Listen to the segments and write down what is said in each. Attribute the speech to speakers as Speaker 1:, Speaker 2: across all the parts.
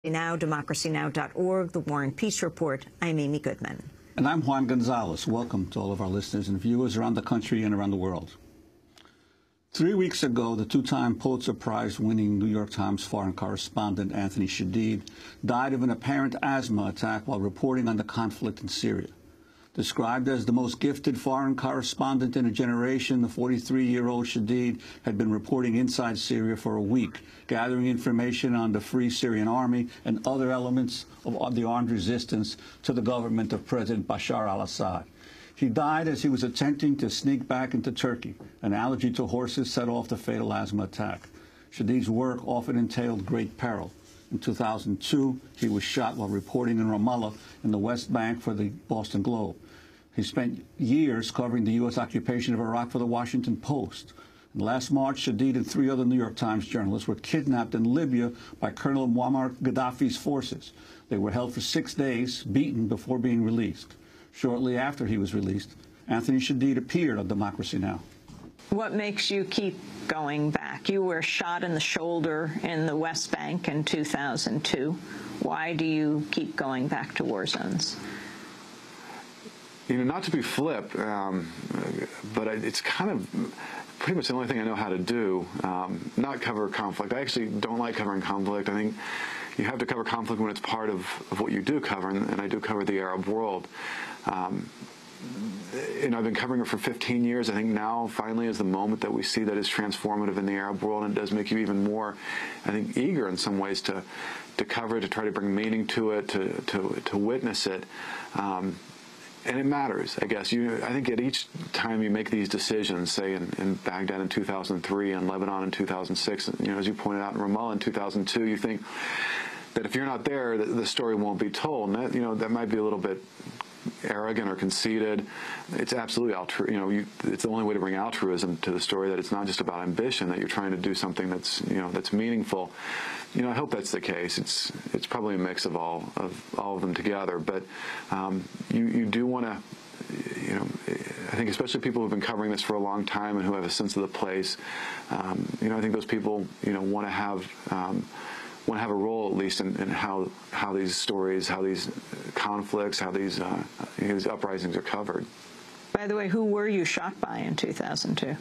Speaker 1: Now, democracynow.org, The War and Peace Report. I'm Amy Goodman.
Speaker 2: And I'm Juan Gonzalez. Welcome to all of our listeners and viewers around the country and around the world. 3 weeks ago, the two-time Pulitzer Prize-winning New York Times foreign correspondent Anthony Shadid died of an apparent asthma attack while reporting on the conflict in Syria. Described as the most gifted foreign correspondent in a generation, the 43-year-old Shadid had been reporting inside Syria for a week, gathering information on the Free Syrian Army and other elements of the armed resistance to the government of President Bashar al-Assad. He died as he was attempting to sneak back into Turkey. An allergy to horses set off the fatal asthma attack. Shadid's work often entailed great peril. In 2002, he was shot while reporting in Ramallah in the West Bank for the Boston Globe. He spent years covering the U.S. occupation of Iraq for the Washington Post. And last March, Shadid and 3 other New York Times journalists were kidnapped in Libya by Colonel Muammar Gaddafi's forces. They were held for 6 days, beaten before being released. Shortly after he was released, Anthony Shadid appeared on Democracy Now!
Speaker 1: What makes you keep going back? You were shot in the shoulder in the West Bank in 2002. Why do you keep going back to war zones?
Speaker 3: You know, not to be flip, but it's kind of pretty much the only thing I know how to do, not cover conflict. I actually don't like covering conflict. I think you have to cover conflict when it's part of what you do cover, and I do cover the Arab world. And I've been covering it for 15 years. I think now, finally, is the moment that we see that is transformative in the Arab world, and it does make you even more, I think, eager in some ways to cover it, to try to bring meaning to it, to witness it. And it matters, I guess. I think at each time you make these decisions, say in Baghdad in 2003 and Lebanon in 2006, as you pointed out in Ramallah in 2002, you think that if you're not there, the story won't be told. And that, that might be a little bit arrogant or conceited. It's absolutely it's the only way to bring altruism to the story, that it's not just about ambition, that you're trying to do something that's that's meaningful. I hope that's the case. It's probably a mix of all of them together, but you do want to, I think especially people who've been covering this for a long time and who have a sense of the place, I think those people want to have a role, at least, in how these stories, how these conflicts, how these uprisings are covered.
Speaker 1: By the way, who were you shot by in 2002?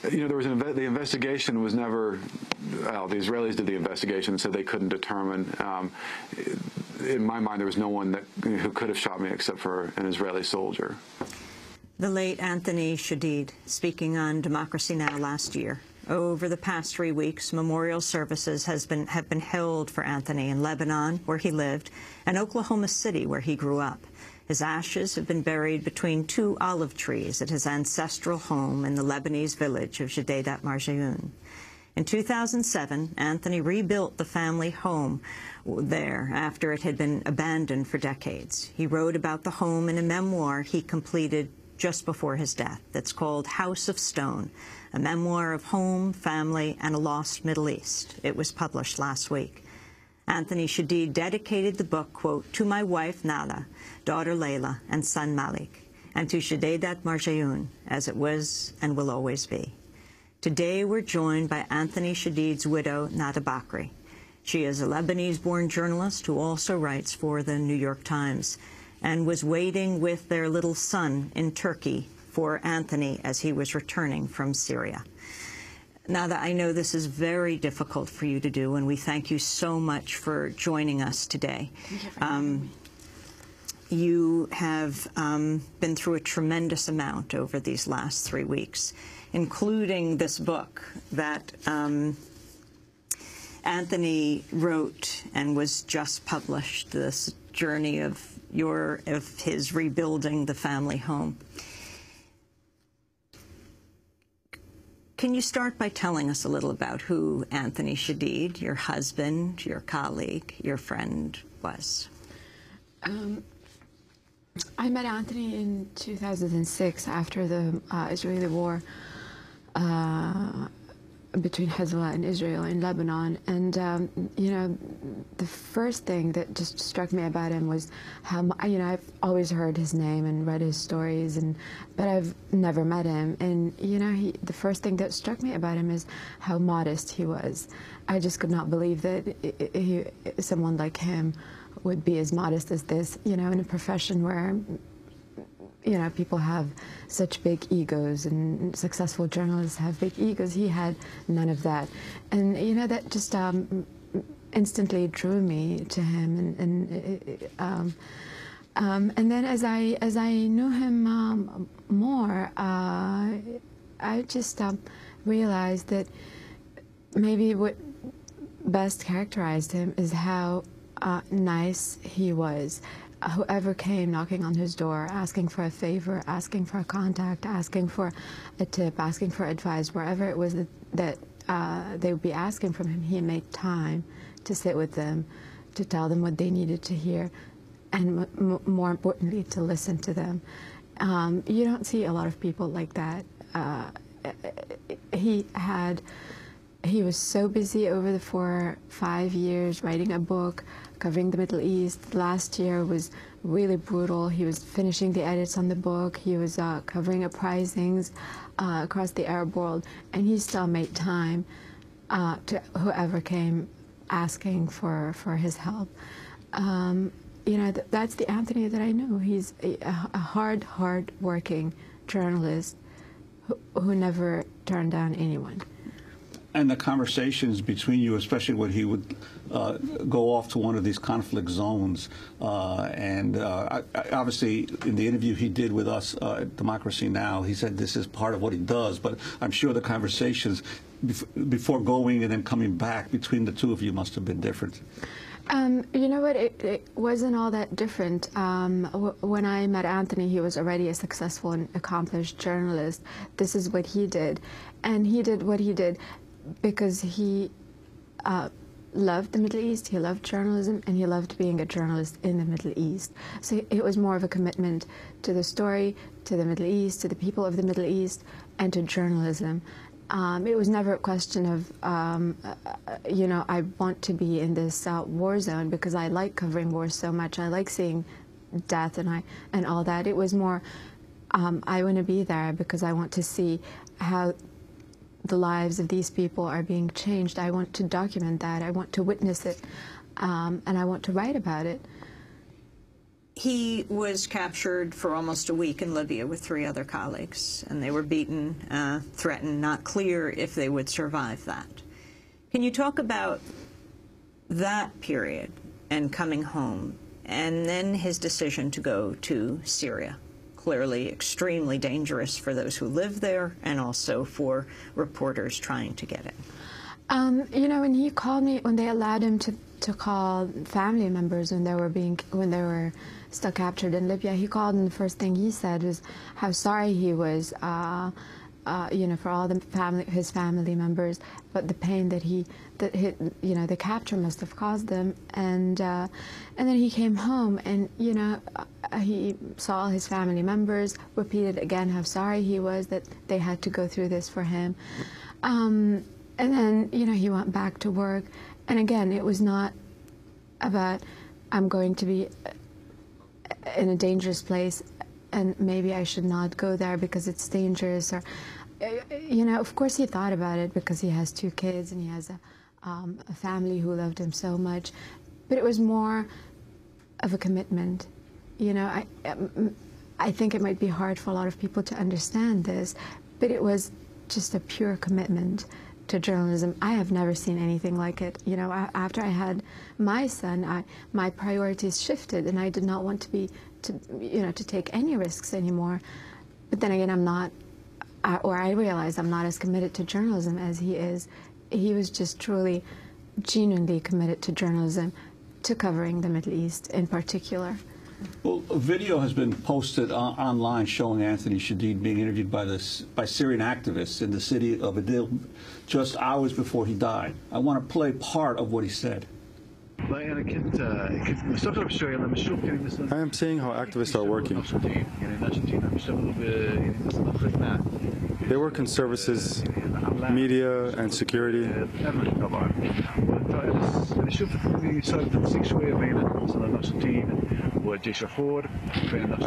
Speaker 3: There was the investigation was never. Well, the Israelis did the investigation, so they couldn't determine. In my mind, there was no one who could have shot me except for an Israeli soldier.
Speaker 1: The late Anthony Shadid, speaking on Democracy Now! Last year. Over the past 3 weeks, memorial services have been held for Anthony in Lebanon, where he lived, and Oklahoma City, where he grew up. His ashes have been buried between 2 olive trees at his ancestral home in the Lebanese village of Jdedat Marjayoun. In 2007, Anthony rebuilt the family home there after it had been abandoned for decades. He wrote about the home in a memoir he completed just before his death that's called House of Stone, a memoir of home, family, and a lost Middle East. It was published last week. Anthony Shadid dedicated the book, quote, to my wife, Nada, daughter Layla, and son Malik, and to Jdedat Marjayoun, as it was and will always be. Today, we're joined by Anthony Shadid's widow, Nada Bakri. She is a Lebanese-born journalist who also writes for the New York Times and was waiting with their little son in Turkey for Anthony as he was returning from Syria. Nada, I know this is very difficult for you to do, and we thank you so much for joining us today. You have been through a tremendous amount over these last 3 weeks, including this book that Anthony wrote and was just published, this journey of his rebuilding the family home. Can you start by telling us a little about who Anthony Shadid, your husband, your colleague, your friend, was?
Speaker 4: I met Anthony in 2006 after the Israeli war. between Hezbollah and Israel in Lebanon. And, you know, the first thing that just struck me about him was how, you know, I've always heard his name and read his stories, but I've never met him. And, you know, the first thing that struck me about him is how modest he was. I just could not believe that someone like him would be as modest as this, you know, in a profession where, you know, people have such big egos and successful journalists have big egos. He had none of that. And, you know, that just instantly drew me to him. And then as I knew him more, I just realized that maybe what best characterized him is how nice he was. Whoever came knocking on his door, asking for a favor, asking for a contact, asking for a tip, asking for advice, wherever it was that they would be asking from him, he made time to sit with them, to tell them what they needed to hear, and more importantly, to listen to them. You don't see a lot of people like that. He was so busy over the 4 or 5 years writing a book, covering the Middle East. Last year was really brutal. He was finishing the edits on the book. He was covering uprisings across the Arab world, and he still made time to whoever came asking for his help. You know, that's the Anthony that I knew. He's a hard-working journalist who never turned down anyone.
Speaker 2: And the conversations between you, especially when he would go off to one of these conflict zones, obviously in the interview he did with us at Democracy Now!, he said this is part of what he does, but I'm sure the conversations before going and then coming back between the two of you must have been different.
Speaker 4: You know what, it wasn't all that different. When I met Anthony, he was already a successful and accomplished journalist. This is what he did. And he did what he did because he loved the Middle East, he loved journalism, and he loved being a journalist in the Middle East. So it was more of a commitment to the story, to the Middle East, to the people of the Middle East, and to journalism. It was never a question of, you know, I want to be in this war zone because I like covering wars so much. I like seeing death and all that. It was more, I want to be there because I want to see how the lives of these people are being changed. I want to document that. I want to witness it, and I want to write about it.
Speaker 1: He was captured for almost a week in Libya with 3 other colleagues, and they were beaten, threatened, not clear if they would survive that. Can you talk about that period and coming home, and then his decision to go to Syria? Clearly extremely dangerous for those who live there and also for reporters trying to get in.
Speaker 4: You know, when he called me, when they allowed him to call family members when they were still captured in Libya, he called and the first thing he said was how sorry he was, you know, for all his family members, but the pain that you know, the capture must have caused them. And then he came home, and you know, he saw his family members, repeated again how sorry he was that they had to go through this for him. And then, you know, he went back to work, and again, it was not about I'm going to be in a dangerous place and maybe I should not go there because it's dangerous, or, you know, of course he thought about it because he has 2 kids and he has a family who loved him so much, but it was more of a commitment. You know, I think it might be hard for a lot of people to understand this, but it was just a pure commitment to journalism. I have never seen anything like it. You know, after I had my son, my priorities shifted, and I did not want to take any risks anymore. But then again, I realized I'm not as committed to journalism as he is. He was just truly, genuinely committed to journalism, to covering the Middle East in particular.
Speaker 2: Well, a video has been posted online showing Anthony Shadid being interviewed by Syrian activists in the city of Idlib just hours before he died. I want to play part of what he said.
Speaker 5: I am seeing how activists are working. They work in services, media, and security. I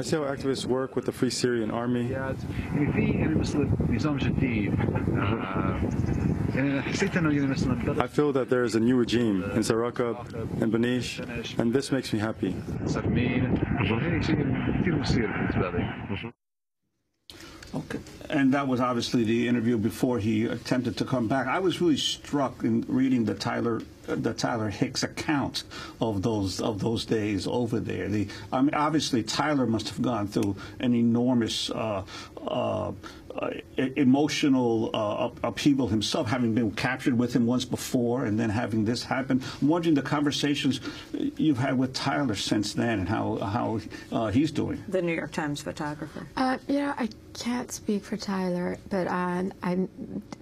Speaker 5: see how activists work with the Free Syrian Army. I feel that there is a new regime in Sarakab and Banish, and this makes me happy.
Speaker 2: Okay. And that was obviously the interview before he attempted to come back. I was really struck in reading the Tyler Hicks account of those days over there. I mean, obviously Tyler must have gone through an enormous emotional upheaval himself, having been captured with him once before and then having this happen. I'm wondering the conversations you've had with Tyler since then and how he's doing.
Speaker 1: The New York Times photographer.
Speaker 4: You know, I can't speak for Tyler, but I'm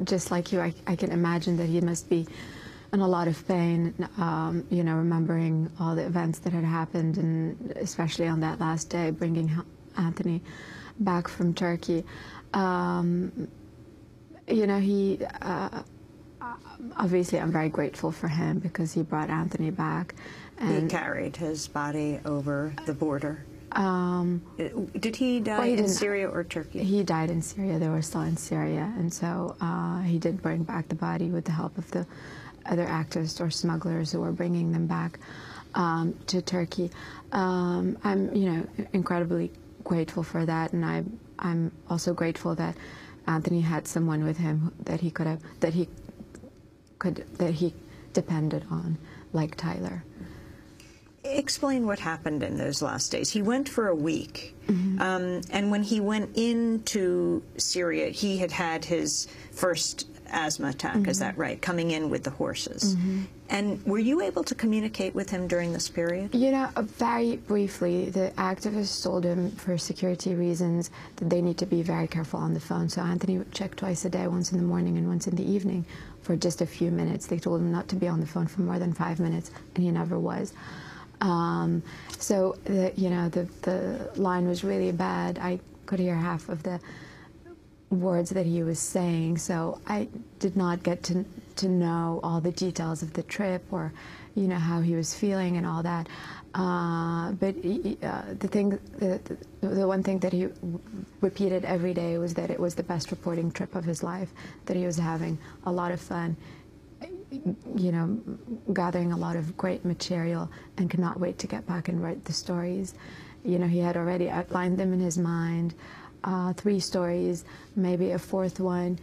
Speaker 4: just like you. I can imagine that he must be in a lot of pain, you know, remembering all the events that had happened, and especially on that last day, bringing Anthony back from Turkey. You know, he obviously I'm very grateful for him because he brought Anthony back. And
Speaker 1: he carried his body over the border. Did he die in Syria or Turkey?
Speaker 4: He died in Syria. They were still in Syria, and so he did bring back the body with the help of the other activists or smugglers who were bringing them back to Turkey. I'm, you know, incredibly grateful for that, and I'm also grateful that Anthony had someone with him that he depended on, like Tyler.
Speaker 1: Explain what happened in those last days. He went for a week, and when he went into Syria, he had had his first asthma attack, is that right, coming in with the horses. And were you able to communicate with him during this period?
Speaker 4: You know, very briefly. The activists told him for security reasons that they need to be very careful on the phone. So Anthony would check twice a day, once in the morning and once in the evening, for just a few minutes. They told him not to be on the phone for more than 5 minutes, and he never was. So, you know, the line was really bad. I could hear half of the words that he was saying, so I did not get to know all the details of the trip or, you know, how he was feeling and all that. But the one thing that he repeated every day was that it was the best reporting trip of his life, that he was having a lot of fun, you know, gathering a lot of great material, and could not wait to get back and write the stories. You know, he had already outlined them in his mind, 3 stories, maybe a 4th one.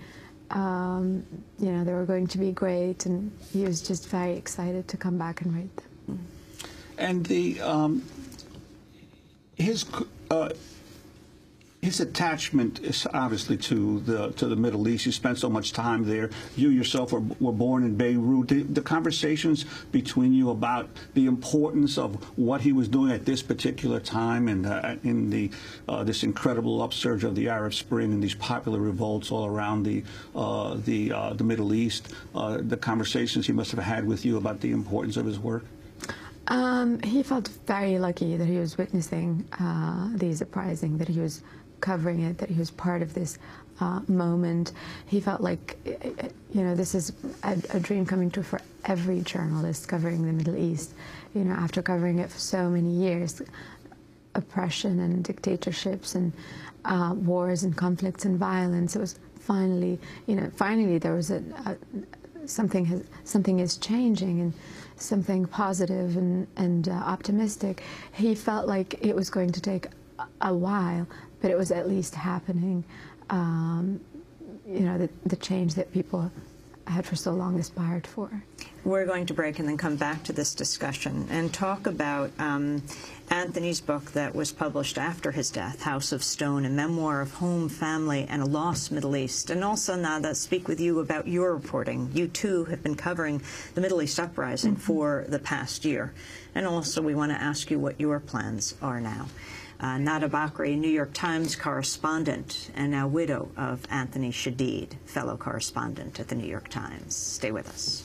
Speaker 4: You know, they were going to be great, and he was just very excited to come back and write them.
Speaker 2: And his attachment is obviously to the Middle East. You spent so much time there. You yourself were born in Beirut. The conversations between you about the importance of what he was doing at this particular time, and in this incredible upsurge of the Arab Spring and these popular revolts all around the Middle East, the conversations he must have had with you about the importance of his work.
Speaker 4: He felt very lucky that he was witnessing these uprising, that he was covering it, that he was part of this moment. He felt like, you know, this is a dream coming true for every journalist covering the Middle East. You know, after covering it for so many years, oppression and dictatorships and wars and conflicts and violence, it was finally, you know, finally there was something is changing, and something positive and optimistic. He felt like it was going to take a while, but it was at least happening. You know, the change that people had for so long aspired for.
Speaker 1: We're going to break and then come back to this discussion and talk about Anthony's book that was published after his death, House of Stone, a memoir of home, family, and a lost Middle East. And also, Nada, speak with you about your reporting. You, too, have been covering the Middle East uprising for the past year. And also, we want to ask you what your plans are now. Nada Bakri, New York Times correspondent and now widow of Anthony Shadid, fellow correspondent at the New York Times. Stay with us.